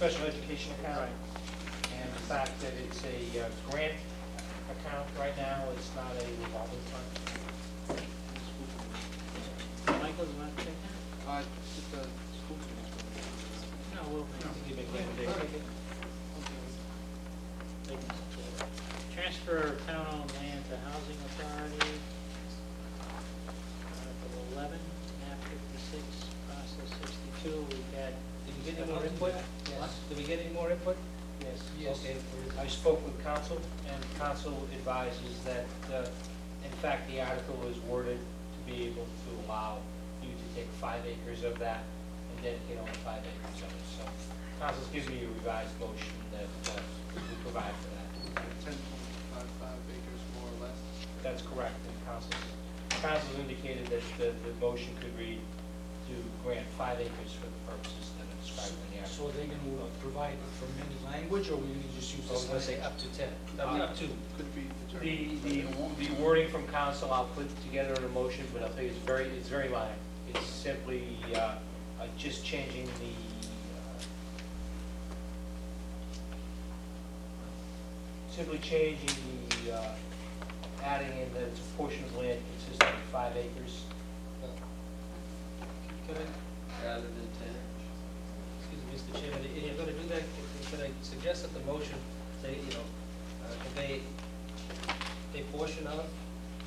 special education account. And the fact that it's a grant account right now, it's not a revolving fund. Michael, you want to take that? Just the school committee. No, we'll You make the recommendation. transfer town-owned land to housing authority. Article 11, map 56, process 62. We've had. Did we get any more input? Yes. Did we get any more input? Yes. Yes. Okay. I spoke with council, and council advises that, in fact, the article is worded to be able to allow you to take 5 acres of that and dedicate only 5 acres of it. So, council's giving you a revised motion that will provide for that. 10.55 acres more or less. That's correct, and council's indicated that the motion could read to grant 5 acres for the purposes that are described in the article. So are they going to provide for many language, or are we going to just use I was this? going to say up to 10. Up to. Could be determined. The wording from council, I'll put together in a motion, but I'll tell you, it's very minor. It's simply just changing adding in that it's a portion of land consisting of 5 acres. Could I, rather than 10? Excuse me, Mr. Chairman, if you're going to do that, could I suggest that the motion say, convey a portion of it,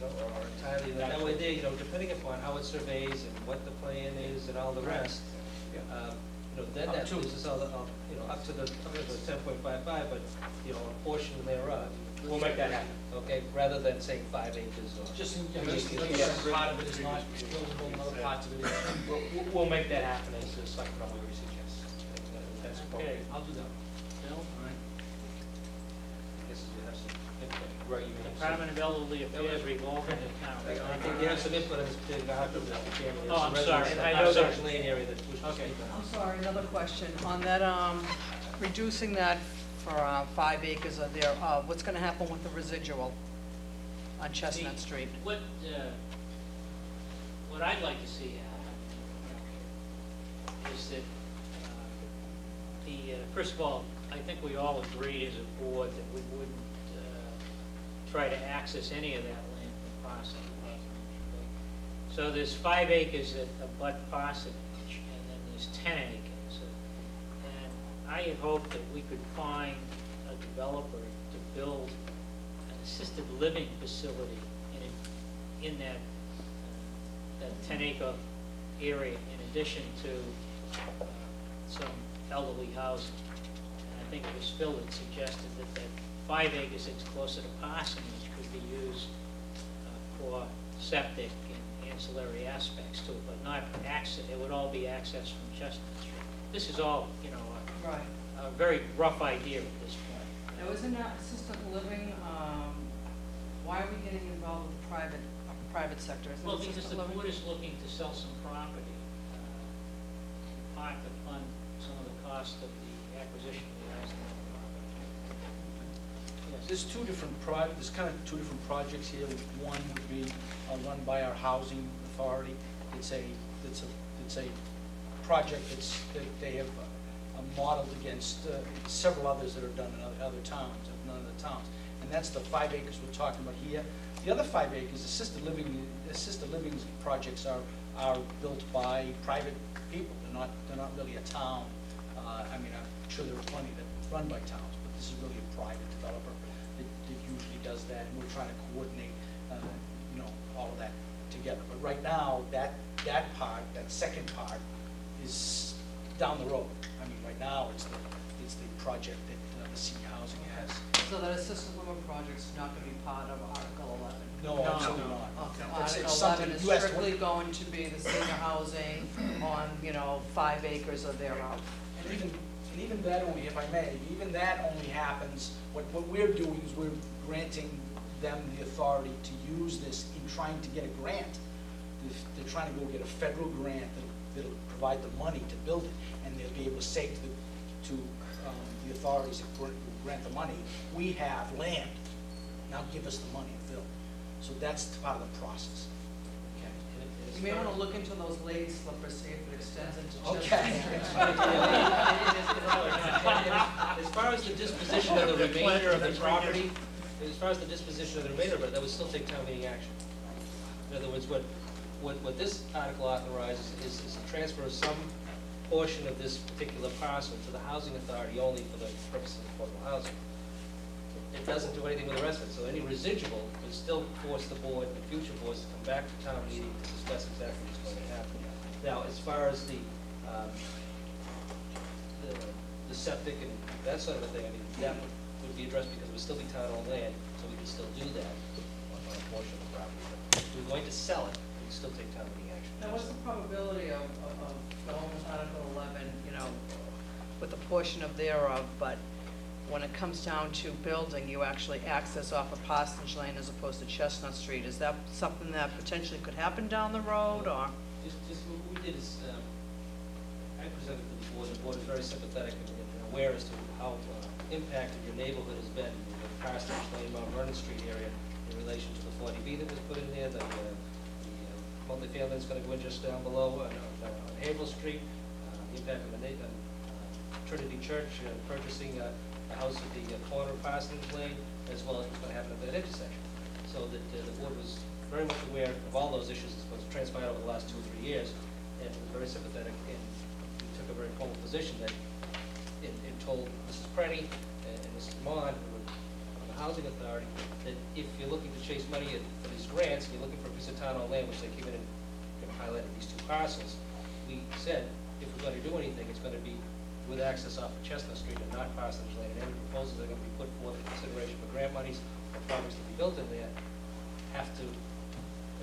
or entirely, that way there, depending upon how it surveys and what the plan is and all the rest, then that gives us all, up to the 10.55, but, a portion thereof. We'll make that happen. Okay, rather than saying 5 acres or. Just in case part of it is not buildable, other parts of it is. We'll make that happen as the Selectmen we suggest. That's Okay, I'll do that. Bill? All right. I guess you have some input. Right, you may have Department of Elderly Affairs revolving account. I think you have some input on this particular article, Mr. Chairman. Oh, I'm sorry. I know that lane area that we should Okay. speak on. I'm sorry, another question. On that, reducing that for 5 acres of there, what's going to happen with the residual on Chestnut Street? What I'd like to see happen is that first of all, I think we all agree as a board that we wouldn't try to access any of that land from Parsonage. So there's 5 acres that abut Parsonage, and then there's 10 acres. And I had hoped that we could find a developer to build an assisted living facility in that 10-acre area, in addition to some elderly housing. And I think it was Phil that suggested that 5 acres that's closer to Parsonage could be used for septic and ancillary aspects to it, but not access. It would all be accessed from Chestnut Street. This is all, Right. a very rough idea at this point. Now, isn't that assisted living, why are we getting involved with the private sector? Isn't Well, it because assisted the living? board is looking to sell some property, in part to fund some of the cost of the acquisition of the housing property. Yes. There's there's kind of two different projects here. One would be run by our housing authority. It's a project that they have modeled against several others that are done in other towns, and that's the 5 acres we're talking about here. The other 5 acres, assisted living projects are built by private people. They're not really a town. I'm sure there are plenty that run by towns, but this is really a private developer that usually does that, and we're trying to coordinate, all of that together. But right now, that second part is down the road. Right now, it's the project that the senior housing has. So that assisted living project's not going to be part of Article 11? No, absolutely not. Okay, It's Article something 11 is you asked strictly going to be the senior housing on, 5 acres or thereof. And even that only, if I may, even that only happens, what we're doing is we're granting them the authority to use this in trying to get a grant. They're trying to go get a federal grant that'll provide the money to build it, and they'll be able to say to the authorities that grant the money, we have land, now give us the money to build. So that's part of the process. You may want to look into those lady slippers, see if it extends into Okay. Chestnut. disposition of the remainder of the property, as far as the disposition of the remainder of it, that would still take town meeting action. In other words, what this article authorizes is a transfer of some portion of this particular parcel to the housing authority only for the purpose of affordable housing. It doesn't do anything with the rest of it, so any residual would still force the board and future boards to come back to town meeting to discuss exactly what's going to happen. Now, as far as the septic and that sort of a thing, I mean, that would be addressed because it would still be town-owned land, so we could still do that on a portion of the property. But if we're going to sell it, we still take town meeting action. Now, what's the probability of going with Article 11, you know, with a portion of thereof, but when it comes down to building, you actually access off of Parsonage Lane as opposed to Chestnut Street? Is that something that potentially could happen down the road, or? Just what we did is, I presented to the board, and the board is very sympathetic and aware as to how impacted your neighborhood has been in the Parsonage Lane, Mount Vernon Street area in relation to the 40B that was put in there, the multifamily that's going to go in just down below on Havel Street, the impact on the Trinity Church purchasing a house at the corner of Parsonage Lane, as well as what's going to happen at that intersection. So that the board was very much aware of all those issues as what's transpired over the last 2 or 3 years, and was very sympathetic, and we took a very formal position that it told Mrs. Prenny and Mrs. Mon, who were on the Housing Authority, that if you're looking to chase money for these grants, and you're looking for a piece of town-owned land, which they came in and highlighted these 2 parcels, we said, if we're going to do anything, it's going to be with access off of Chestnut Street and not Parsonage Lane. And any proposals that are going to be put forth in consideration for grant monies or projects to be built in there have to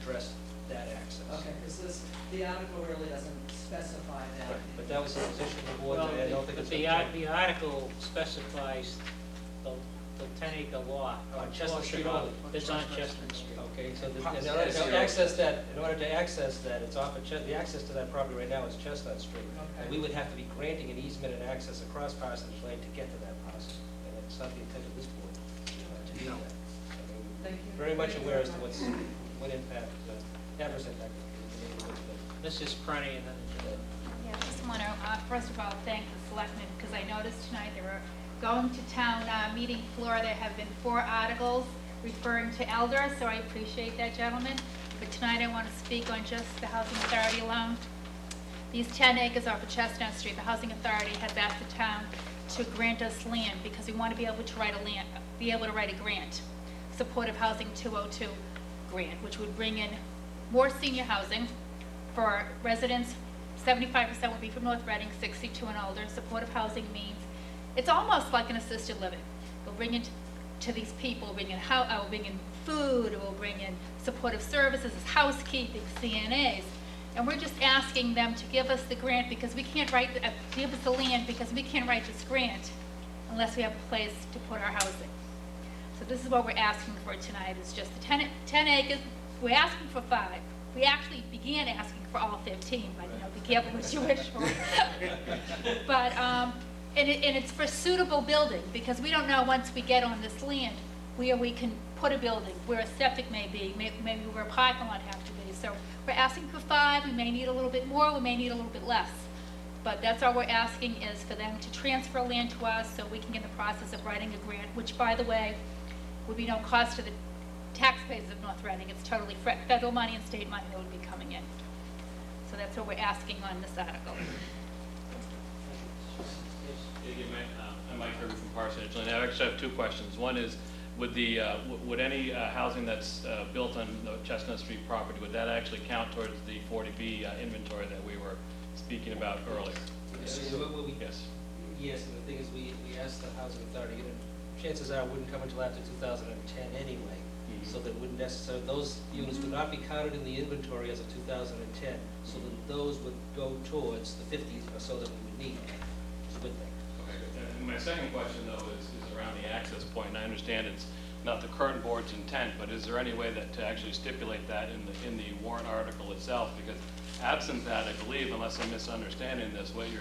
address that access. Okay, because the article really doesn't specify that. Right, but that was the position of the board, Well, and I don't think but it's the going to change. article specifies the 10-acre lot. On Chestnut Street only. It's on Chestnut Street. Okay, so in order to access that, it's off of the access to that property right now is Chestnut Street. Okay. And we would have to be granting an easement and access across Parsonage Lane to get to that parcel. And it's not the intent of this board to do that. I mean, Thank you. very much aware as to what impact, adverse impact. Mrs. Prenny and then Yeah, I just want to, first of all, thank the selectmen, because I noticed tonight they were going to town meeting floor. There have been 4 articles referring to elders, so I appreciate that, gentlemen. But tonight I want to speak on just the Housing Authority alone. These 10 acres off of Chestnut Street, the Housing Authority has asked the town to grant us land because we want to be able to write a grant, supportive housing 202 grant, which would bring in more senior housing for residents. 75% would be from North Reading, 62 and older. Supportive housing means it's almost like an assisted living. We'll bring in to these people, we'll bring in food, we'll bring in supportive services, housekeeping, CNAs. And we're just asking them to give us the grant because we can't give us the land because we can't write this grant unless we have a place to put our housing. So this is what we're asking for tonight, is just the 10 acres. We're asking for 5. We actually began asking for all 15, but you know, be careful what you wish for. But, and it's for suitable building, because we don't know once we get on this land where we can put a building, where a septic may be, maybe where a parking lot have to be. So we're asking for 5, we may need a little bit more, we may need a little bit less. But that's all we're asking, is for them to transfer land to us so we can get in the process of writing a grant, which, by the way, would be no cost to the taxpayers of North Reading. It's totally federal money and state money that would be coming in. So that's what we're asking on this article. I'm Mike Herber from Parsonage Lane. I actually have 2 questions. One is, would any housing that's built on the Chestnut Street property, would that actually count towards the 40B inventory that we were speaking about earlier? Yes. Yes. Yes, and the thing is, we asked the Housing Authority, and chances are it wouldn't come until after 2010 anyway, so that wouldn't necessarily, those units would not be counted in the inventory as of 2010, so that those would go towards the 50 or so that we would need. It's a good thing. Okay. And my second question, though, is around the access point. And I understand it's not the current board's intent, but is there any way that to actually stipulate that in the warrant article itself? Because absent that, I believe, unless I'm misunderstanding this, what you're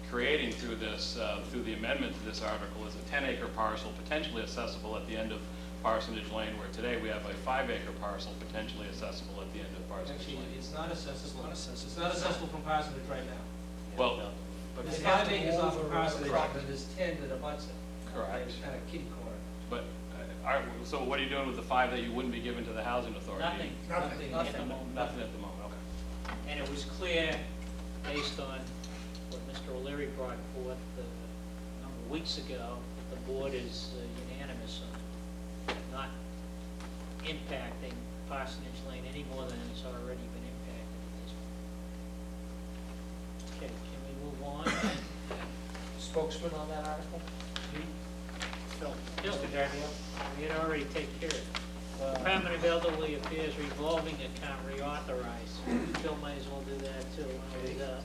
creating through this, through the amendment to this article, is a 10-acre parcel potentially accessible at the end of Parsonage Lane, where today we have a 5-acre parcel potentially accessible at the end of Parsonage Actually, Lane. it's not accessible. It's not accessible from Parsonage right now. Well, There's 5 acres off of Parsonage, and there's 10 that abuts it. Correct. It's kind of kitty corner. But, so what are you doing with the 5 that you wouldn't be given to the housing authority? Nothing. Nothing. At the moment. Nothing at the moment, okay. And it was clear, based on what Mr. O'Leary brought forth a number of weeks ago, that the board is unanimous on not impacting Parsonage Lane any more than it's already been impacted at this point. Okay, can we move on? Spokesman on that article? Bill, Mr. Darnell? we had already taken care of it. Department of Elderly Affairs revolving account reauthorized. Bill might as well do that too. When it was,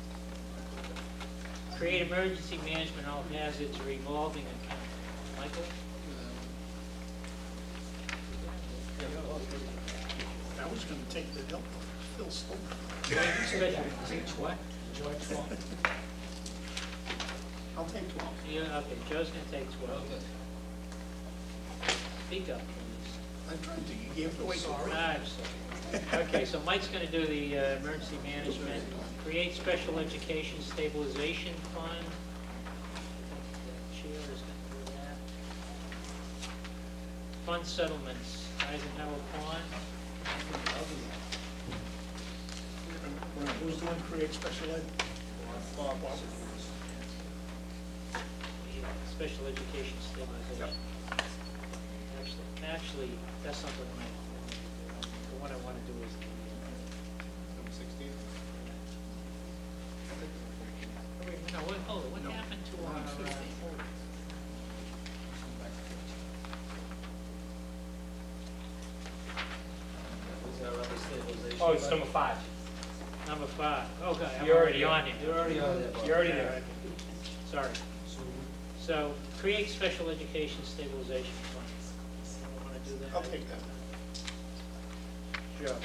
create emergency management all hazards revolving account. Michael? I was gonna take the help of Phil Sloan. What? George Wong. I'll take 12. Yeah, okay, Joe's gonna take 12. Speak up, please. I'm trying to, you gave it away so quick. I'm sorry. Okay, so Mike's gonna do the emergency management, create special education stabilization fund. The chair is gonna do that. Fund settlements, Eisenhower Pond. Who's doing create special ed? Bob. Special education stabilization. Actually, that's not what I want to do. The one I want to do is the, Number 16? wait, no, hold it, what happened to our, Is our other stabilization? Oh, it's fund? number 5. number 5? Okay, I'm You're already already- on it. You're already on there, Bob. You're already there. Sorry. So, create special education stabilization fund. I want to do that. I'll take that. Joe.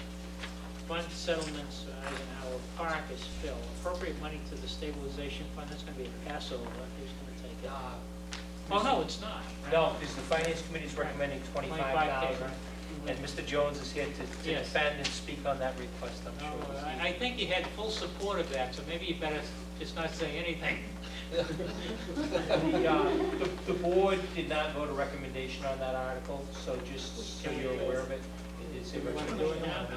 Fund settlements, Eisenhower Park is Phil. Appropriate money to the stabilization fund, that's going to be a Passover. Who's going to take it? Oh, no, it's not. right? No, because the finance committee is recommending 25,000. right. And Mr. Jones is here to Yes. defend and speak on that request, I'm No, sure. I think you had full support of that, so maybe you better just not say anything. The board did not vote a recommendation on that article, so just so you're aware of it, it is a You want to recommendation. do it now?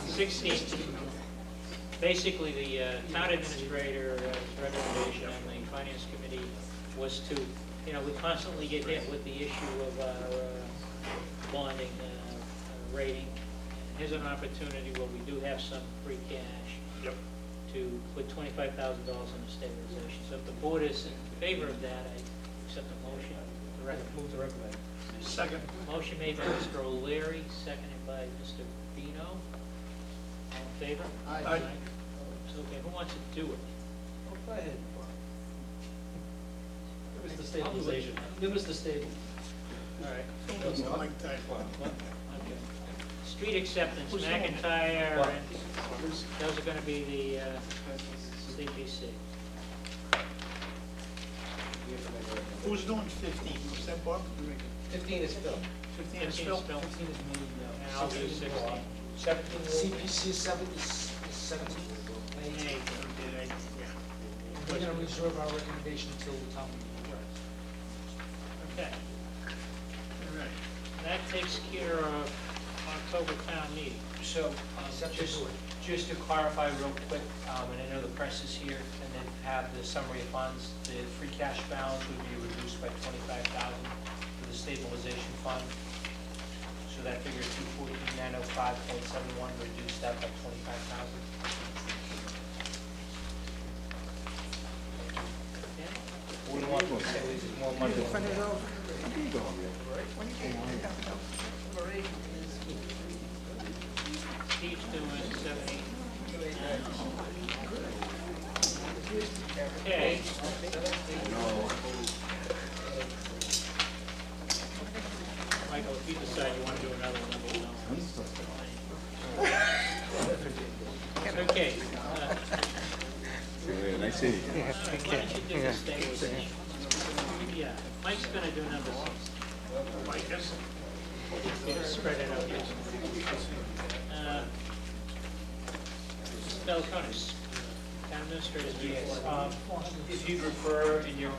16. Basically, the town administrator's recommendation on the finance committee was to, we constantly get hit with the issue of our bonding rating. Here's an opportunity where we do have some free cash. Yep. To put $25,000 in the stabilization. So if the board is in favor of that, I accept the motion. Move to recommend. Second. Motion made by Mr. O'Leary, seconded by Mr. Bino. All in favor? Aye. So, okay, who wants to do it? Oh, go ahead, Bob. Give us the stabilization. Give us the stable. All right. Phil doesn't like that. Okay. Street acceptance, Who's doing it? McIntyre, What? and those are gonna be the CPC. Who's doing 15? Was that Bob? 15 is Phil. 15 is 15 Phil? is Phil. 15 is me, And I'll do 16. 17 will- CPC 7 is 17. Hey, We're gonna reserve our recommendation until the town meeting. okay. That takes care of October town meeting. So, just to clarify real quick, and I know the press is here, and then have the summary of funds, the free cash balance would be reduced by 25,000 for the stabilization fund. So that figure 214,905.71, reduce that by 25,000. We don't want to say there's more money. Steve's doing 70. Okay. Michael, if you decide you want to do another one, we'll know. Okay. Nice seeing you. Why don't you do the stabilization? Yeah, Mike's gonna do number 6. Spread it out. Belconis, town administrator's report. If you refer in your